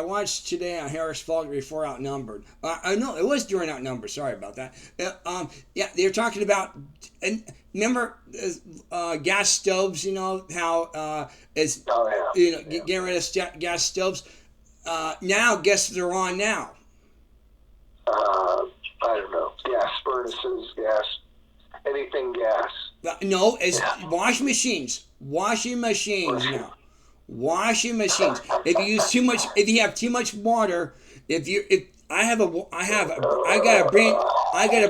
watched today on Harris Faulk before Outnumbered. No, it was during Outnumbered. Sorry about that. Yeah, they were talking about. And remember, gas stoves. You know how it's getting rid of gas stoves. Now, guess what they're on now? I don't know. Gas furnaces, gas, anything gas. No, it's washing machines. Washing machines now. Washing machines. If you use too much, if you have too much water, I got a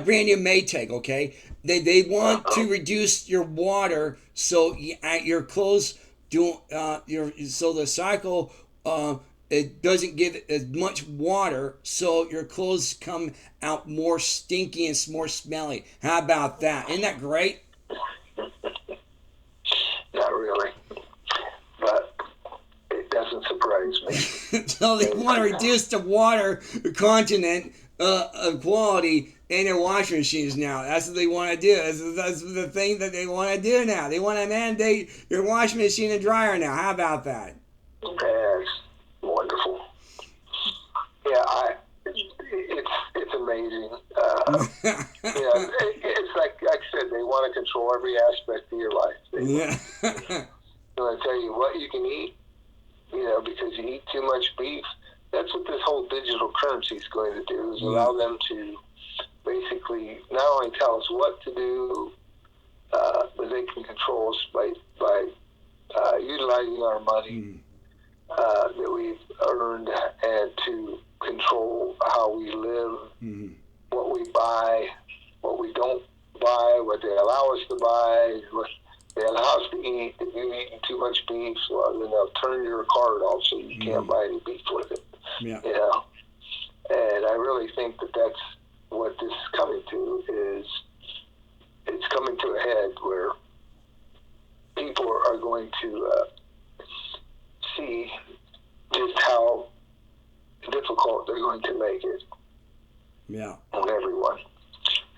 brand new Maytag. Okay, they want to reduce your water so your clothes don't so the cycle it doesn't give as much water, so your clothes come out more stinky and more smelly. How about that? Isn't that great? Not really, but it doesn't surprise me. So they want to reduce the water content of quality in their washing machines now. That's what they want to do. That's the thing that they want to do now. They want to mandate your washing machine and dryer now. How about that? That's wonderful. Yeah, it's amazing. It's like I said, they want to control every aspect of your life. They want to tell you what you can eat, because you eat too much beef. That's what this whole digital currency is going to do, is allow them to basically not only tell us what to do, but they can control us by utilizing our money that we've earned, and to control how we live, what we buy, what we don't buy, what they allow us to buy, what they allow us to eat. If you're eating too much beef, well, then they'll turn your card off so you can't buy any beef with it. Yeah. And I really think that that's what this is coming to, is it's coming to a head where people are going to see just how difficult they're going to make it on everyone.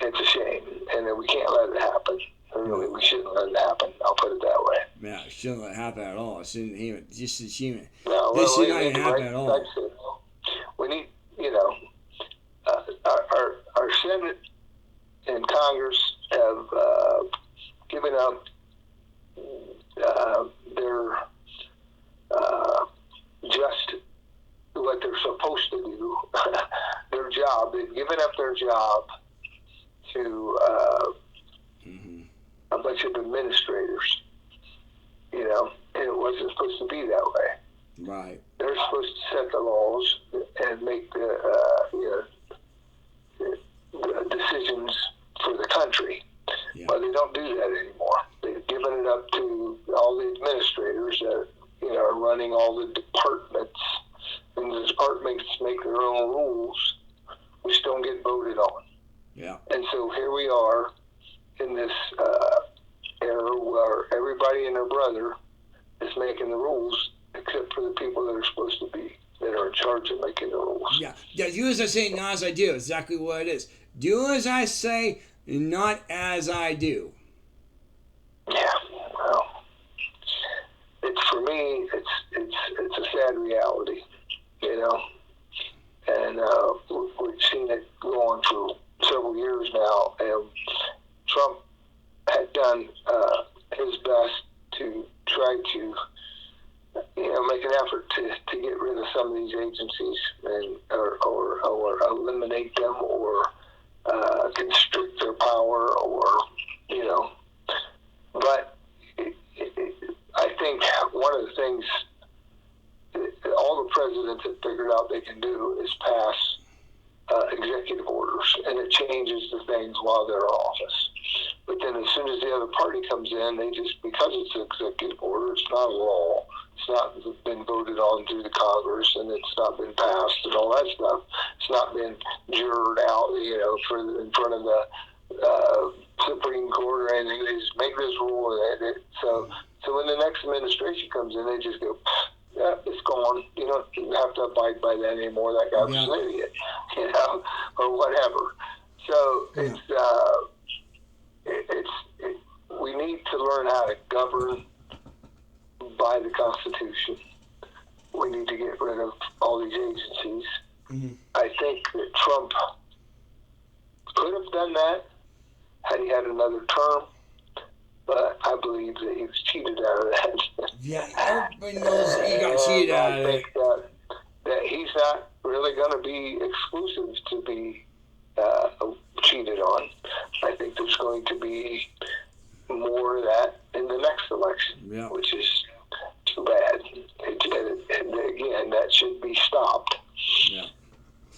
It's a shame, and we can't let it happen. Really, we shouldn't let it happen. I'll put it that way. Yeah, it shouldn't let it happen at all. It shouldn't even, just as human. No, this should not even happen at all. Like I said, we need, our Senate and Congress have given up their just what they're supposed to do, their job. They've given up their job to a bunch of administrators, and it wasn't supposed to be that way. Right. They're supposed to set the laws and make the decisions for the country, but they don't do that anymore. They've given it up to all the administrators that are running all the departments, and the departments make their own rules, which don't get voted on. Yeah. And so here we are in this era where everybody and their brother is making the rules, except for the people that are supposed to be, that are in charge of making the rules. Yeah. Do as I say, not as I do. Exactly what it is. Do as I say, not as I do. Yeah. Well, for me, it's a sad reality, and we've seen it go on for several years now, and Trump had done his best to try to make an effort to get rid of some of these agencies, and or eliminate them, or constrict their power, or but I think one of the things all the presidents have figured out they can do is pass executive orders, and it changes the things while they're in office. But then as soon as the other party comes in, they just, because it's an executive order, it's not a law, it's not been voted on through the Congress, and it's not been passed and all that stuff. It's not been jurred out, in front of the Supreme Court or anything. They just make this rule, and so when the next administration comes in, they just go, yeah, it's gone. You don't have to abide by that anymore. That guy was an idiot, or whatever. So we need to learn how to govern by the Constitution, we need to get rid of all these agencies. Mm-hmm. I think that Trump could have done that had he had another term, but I believe that he was cheated out of that. Yeah, everybody knows that he got cheated out of it. I think that he's not really going to be exclusive to be cheated on. I think there's going to be more of that in the next election, yeah. which is too bad. And again, that should be stopped. Yeah.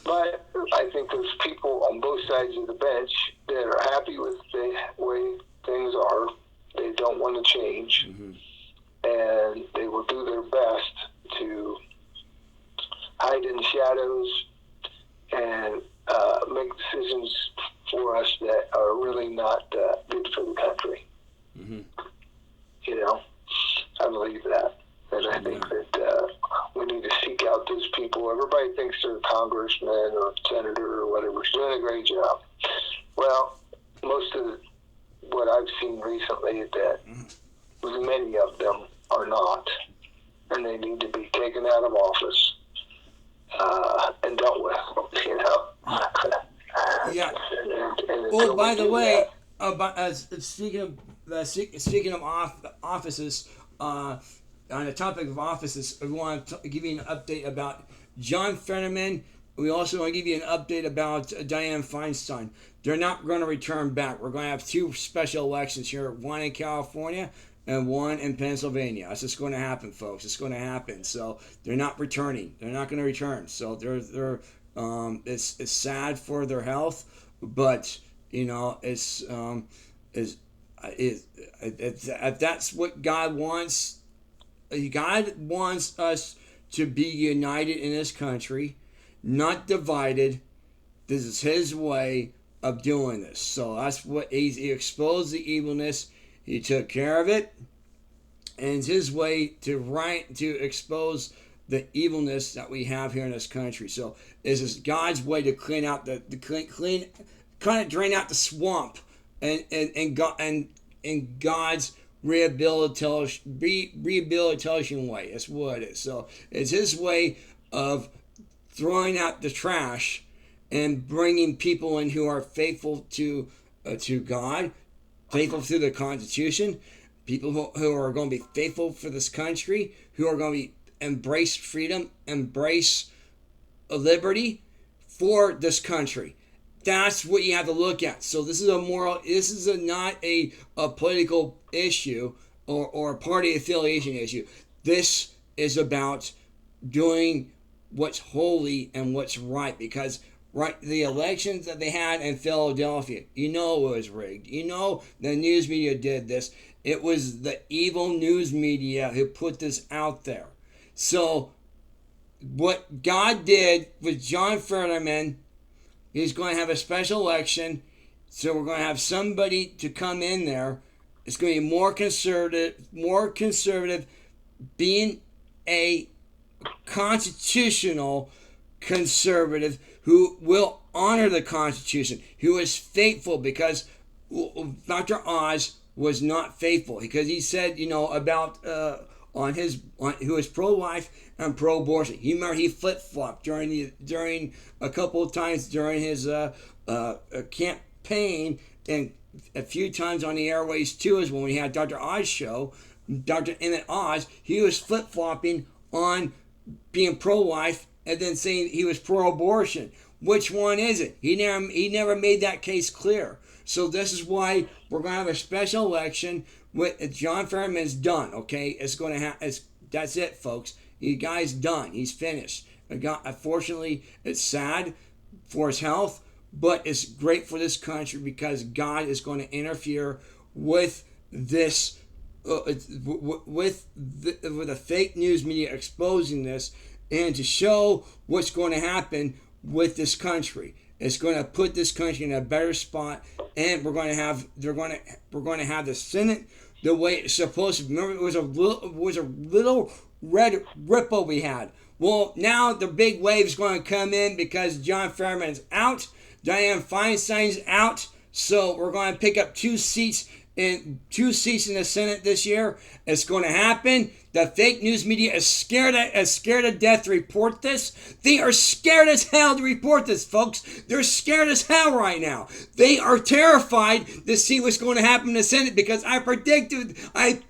But I think there's people on both sides of the bench that are happy with the way things are. They don't want to change. Mm-hmm. And they will do their best to hide in the shadows and make decisions for us that are really not good for the country. Mm-hmm. You know, I believe that. And I think that we need to seek out those people. Everybody thinks they're a congressman or senator or whatever is doing a great job. Well, most of what I've seen recently is that many of them are not. And they need to be taken out of office and dealt with, you know. Yeah. And well, by the way, speaking of offices, on the topic of offices, we want to give you an update about John Fetterman. We also want to give you an update about Dianne Feinstein. They're not going to return back. We're going to have two special elections here, one in California and one in Pennsylvania. That's just going to happen, folks. It's going to happen. So they're not returning. They're not going to return. So it's sad for their health, but you know if that's what God wants. God wants us to be united in this country, not divided. This is His way of doing this. So that's what He exposed the evilness. He took care of it, and it's His way to expose the evilness that we have here in this country. So this is God's way to clean out kind of drain out the swamp, and God's rehabilitation way. That's what it is. So it's His way of throwing out the trash and bringing people in who are faithful to God, faithful to the Constitution, people who are going to be faithful for this country, who are going to embrace freedom, embrace liberty for this country. That's what you have to look at. So this is not a political issue or a party affiliation issue. This is about doing what's holy and what's right, because the elections that they had in Philadelphia, you know it was rigged. You know the news media did this. It was the evil news media who put this out there. So what God did with John Fetterman, He's going to have a special election. So we're going to have somebody to come in there. It's going to be more conservative, being a constitutional conservative who will honor the Constitution, who is faithful, because Dr. Oz was not faithful, because he said, about who is pro-life and pro-abortion. He flip-flopped during a couple of times during his campaign, and a few times on the airways too, is when we had Dr. Oz show. Dr. Emmett Oz, he was flip-flopping on being pro-life and then saying he was pro-abortion. Which one is it? He never made that case clear. So this is why we're going to have a special election. With John Fetterman's done. Okay, that's it, folks. The guy's done. He's finished. Unfortunately, it's sad for his health, but it's great for this country, because God is going to interfere with this, with the fake news media exposing this, and to show what's going to happen with this country. It's going to put this country in a better spot, and we're going to have the Senate the way it's supposed to be. Remember, it was a little red ripple we had. Well, now the big wave's going to come in, because John Fetterman's out, Dianne Feinstein's out, so we're going to pick up 2 seats in 2 seats in the Senate this year. It's going to happen. The fake news media is scared to death to report this. They are scared as hell to report this, folks. They're scared as hell right now. They are terrified to see what's going to happen in the Senate because I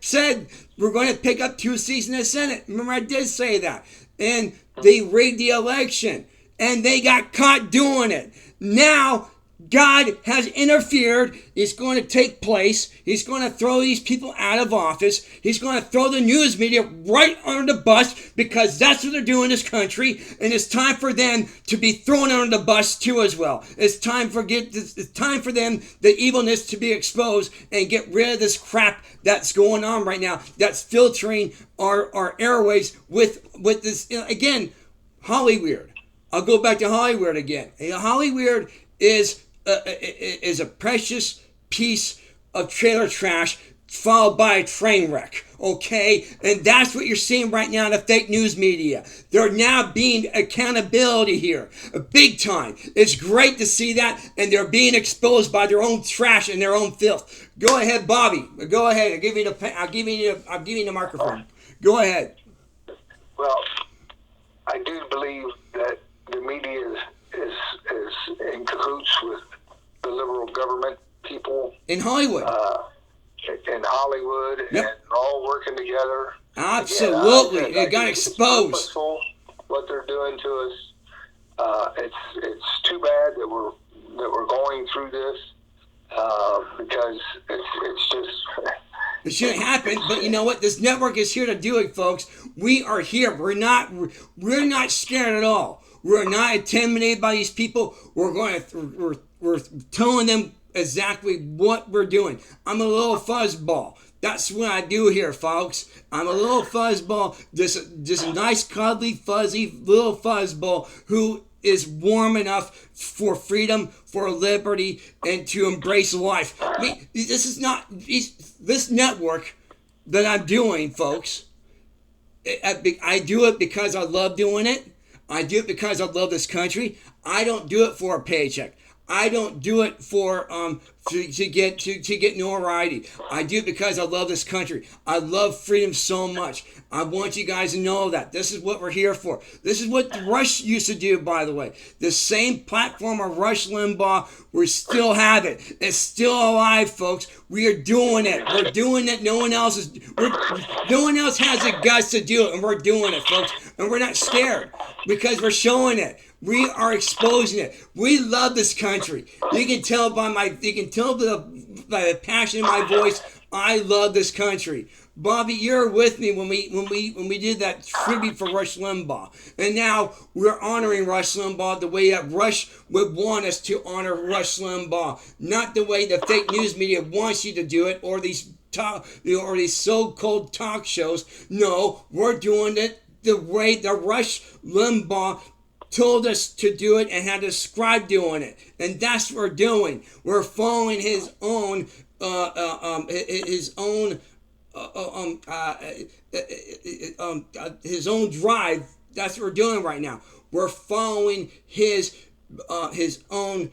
said we're going to pick up 2 seats in the Senate. Remember, I did say that. And they rigged the election. And they got caught doing it. Now, God has interfered. It's going to take place. He's going to throw these people out of office. He's going to throw the news media right under the bus because that's what they're doing in this country. And it's time for them to be thrown under the bus too as well. It's time for them, the evilness to be exposed and get rid of this crap that's going on right now. That's filtering our airways with this, again, Hollyweird. I'll go back to Hollyweird again. Hollyweird is a precious piece of trailer trash followed by a train wreck, okay? And that's what you're seeing right now in the fake news media. They're now being accountability here, big time. It's great to see that, and they're being exposed by their own trash and their own filth. Go ahead, Bobby. Go ahead. I'll give you the microphone. Go ahead. Well, I do believe that the media is in cahoots with the liberal government people in Hollywood, in Hollywood, yep. And all working together. Absolutely, Again, it got exposed. What they're doing to us, it's too bad that we're going through this because it's just. It shouldn't happen, but you know what? This network is here to do it, folks. We are here. We're not scared at all. We're not intimidated by these people. We're telling them exactly what we're doing. I'm a little fuzzball. That's what I do here, folks. I'm a little fuzzball, just a nice, cuddly, fuzzy little fuzzball who is warm enough for freedom, for liberty, and to embrace life. I mean, this network that I'm doing, folks. I do it because I love doing it. I do it because I love this country. I don't do it for a paycheck. I don't do it for to get notoriety. I do it because I love this country. I love freedom so much. I want you guys to know that. This is what we're here for. This is what Rush used to do, by the way. The same platform of Rush Limbaugh, we still have it. It's still alive, folks. We are doing it. We're doing it. No one else has the guts to do it, and we're doing it, folks. And we're not scared because we're showing it. We are exposing it. We love this country. You can tell by the passion in my voice. I love this country. Bobby, you're with me when we did that tribute for Rush Limbaugh, and now we're honoring Rush Limbaugh the way that Rush would want us to honor Rush Limbaugh, not the way the fake news media wants you to do it, or these so-called talk shows. No, we're doing it the way the Rush Limbaugh told us to do it and had to describe doing it, and that's what we're doing. We're following his own drive. That's what we're doing right now. We're following his own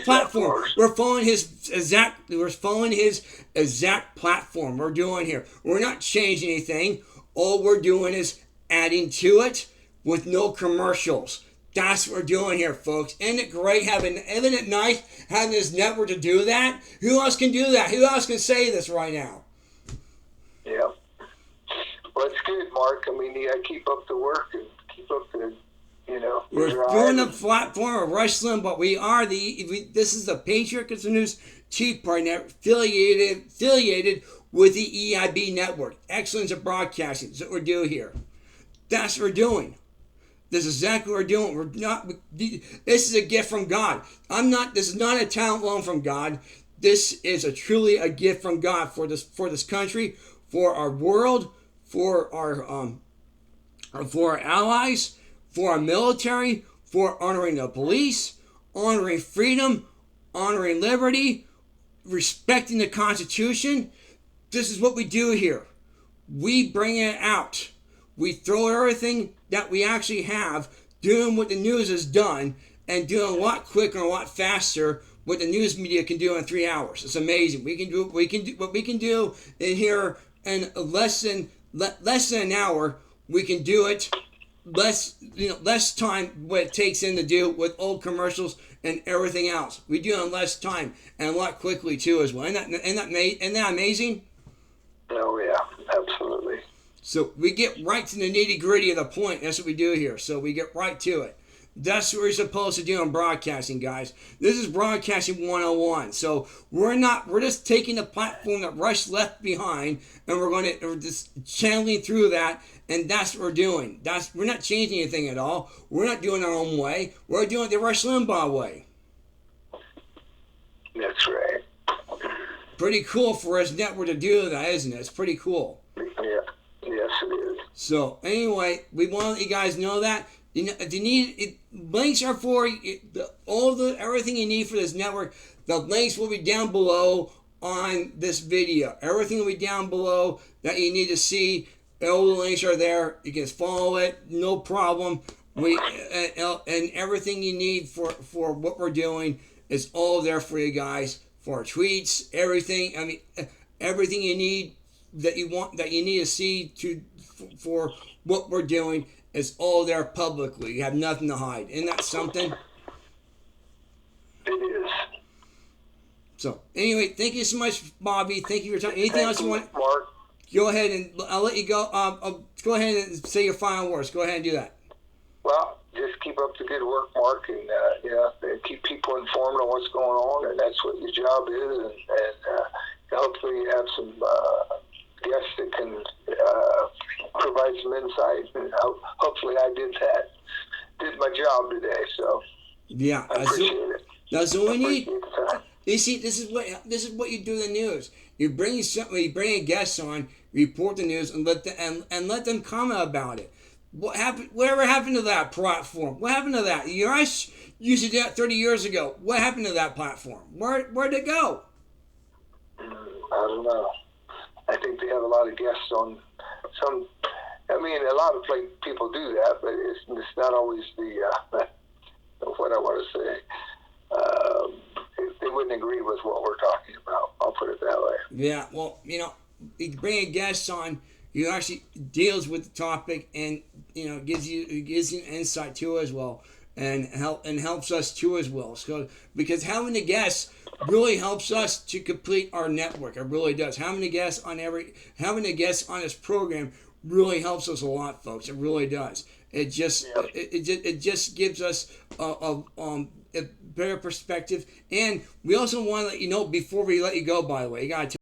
platform. We're following his exact platform. We're doing here. We're not changing anything. All we're doing is adding to it with no commercials. That's what we're doing here, folks. Isn't it great isn't it nice having this network to do that? Who else can do that? Who else can say this right now? Yeah. Well, it's good, Mark. I mean, I keep up the work and keep up the, We're doing the platform of Rush Limbaugh. We are this is the Patriot News Chief Partner affiliated with the EIB network. Excellence of broadcasting. That's what we're doing here. That's what we're doing. This is exactly what we're doing. This is a gift from God. This is not a talent loan from God. This is truly a gift from God for this country, for our world, for our allies, for our military, for honoring the police, honoring freedom, honoring liberty, respecting the Constitution. This is what we do here. We bring it out. We throw everything that we actually have doing what the news has done and doing a lot quicker and a lot faster what the news media can do in 3 hours. It's amazing. We can do what we can do in here in less than an hour. We can do it less time what it takes in to do with old commercials and everything else. We do it in less time and a lot quickly too as well. Isn't that amazing? Oh yeah, absolutely. So we get right to the nitty gritty of the point. That's what we do here. So we get right to it. That's what we're supposed to do in broadcasting, guys. This is broadcasting 101. So we're just taking the platform that Rush left behind, and we're just channeling through that, and that's what we're doing. We're not changing anything at all. We're not doing our own way. We're doing it the Rush Limbaugh way. That's right. Pretty cool for us network to do that, isn't it? It's pretty cool. Yeah. Yes, it is. So anyway, we want to let you guys know that. If you need links are for everything you need for this network. The links will be down below on this video. Everything will be down below that you need to see. All the links are there. You can follow it, no problem. And everything you need for what we're doing is all there for you guys. For our tweets, everything. I mean, everything you need that you need to see for what we're doing. It's all there publicly. You have nothing to hide. Isn't that something? It is. So, anyway, thank you so much, Bobby. Thank you for your time. Anything else you want? Mark? Go ahead and I'll let you go. Go ahead and say your final words. Go ahead and do that. Well, just keep up the good work, Mark, and keep people informed on what's going on, and that's what your job is. And hopefully you have some guests that can provide some insight, and hopefully I did my job today. So yeah, I appreciate it. That's what we need. You see, this is what you do in the news. You bring a guest on, report the news, and let them comment about it. What happened? Whatever happened to that platform? What happened to that? You guys used to do that 30 years ago. What happened to that platform? Where'd it go? I don't know. I think they have a lot of guests on some. I mean, a lot of people do that, but it's not always the what I want to say. They wouldn't agree with what we're talking about. I'll put it that way. Yeah, well, you bring a guest on who actually deals with the topic and gives you insight too as well, and helps us too as well. So because having a guest really helps us to complete our network. It really does. Having a guest on this program really helps us a lot, folks. It really does. It just gives us a better perspective. And we also want to let you know before we let you go. By the way, you gotta